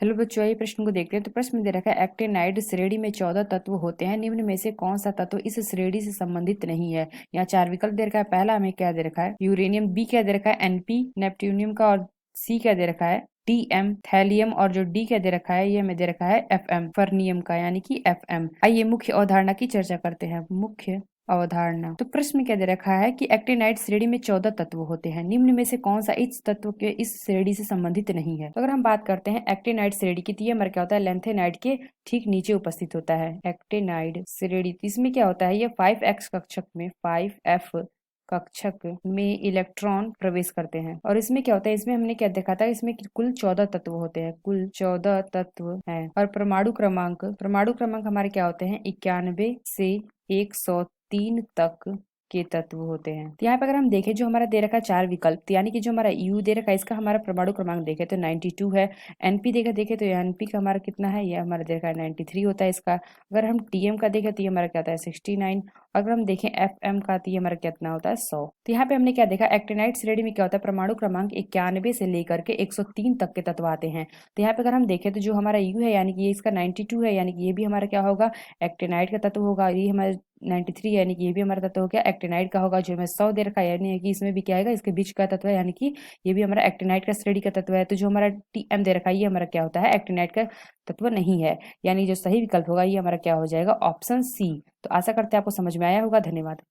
Hello बच्चों, ये प्रश्न को देखते हैं। तो प्रश्न में दे रखा है एक्टिनाइड श्रेणी में 14 तत्व होते हैं, निम्न में से कौन सा तत्व इस श्रेणी से संबंधित नहीं है। यहाँ 4 विकल्प दे रखा है। पहला हमें क्या दे रखा है, यूरेनियम। बी क्या दे रखा है, एनपी नेपट्यूनियम का। और सी क्या दे रखा है, टीएम थैलियम। और जो डी क्या दे रखा है, ये हमें दे रखा है एफएम फर्नियम का, यानी कि एफएम। आइए मुख्य अवधारणा की चर्चा करते हैं। मुख्य अवधारणा। तो प्रश्न में क्या दे रखा है कि एक्टिनाइड श्रेणी में 14 तत्व होते हैं, निम्न में से कौन सा इस तत्व के इस श्रेणी से संबंधित नहीं है। तो अगर हम बात करते हैं एक्टिनाइड श्रेणी की, तो ये हमारा क्या होता है, लेंथेनाइड के ठीक नीचे उपस्थित होता है। एक्टिनाइड श्रेणी, इसमें क्या होता है, ये 5x कक्षक में 5f कक्षक में इलेक्ट्रॉन प्रवेश करते हैं। और इसमें क्या होता है, इसमें हमने क्या देखा था, इसमें कुल 14 तत्व होते हैं, कुल 14 तत्व हैं। और परमाणु क्रमांक हमारे क्या होते हैं, 91 से 103 तक के तत्व होते हैं। तो यहाँ पे अगर हम देखें, जो हमारा दे रखा है 4 विकल्प, तो यानी कि जो हमारा यू दे रखा है, इसका हमारा परमाणु क्रमांक देखे तो 92 है। एनपी देखे तो एनपी का हमारा कितना है, ये हमारा दे रखा है 93 होता है इसका। अगर हम टीएम का देखें तो ये हमारा क्या होता है 69। अगर हम देखें एफएम का, तो ये हमारा कितना होता है 100। तो यहाँ पे हमने क्या देखा, एक्टिनाइड श्रेणी में क्या होता है, परमाणु क्रमांक 91 से लेकर के 103 तक के तत्व आते हैं। तो यहाँ पे अगर हम देखें तो जो हमारा यू है, यानी कि ये इसका 92 है, यानी कि ये भी हमारा क्या होगा, एक्टिनाइड का तत्व होगा। ये हमारा 93 यानी कि ये भी हमारा तत्व हो गया एक्टिनाइड का होगा। जो हमें 100 दे रखा है, यानी कि इसमें भी क्या आएगा, इसके बीच का तत्व है, यानी कि ये भी हमारा एक्टिनाइड का श्रेणी का तत्व है। तो जो हमारा टीएम दे रखा है, ये हमारा क्या होता है, एक्टिनाइड का तत्व नहीं है। यानी जो सही विकल्प होगा, ये हमारा क्या हो जाएगा, ऑप्शन सी। तो आशा करते हैं आपको समझ में आया होगा। धन्यवाद।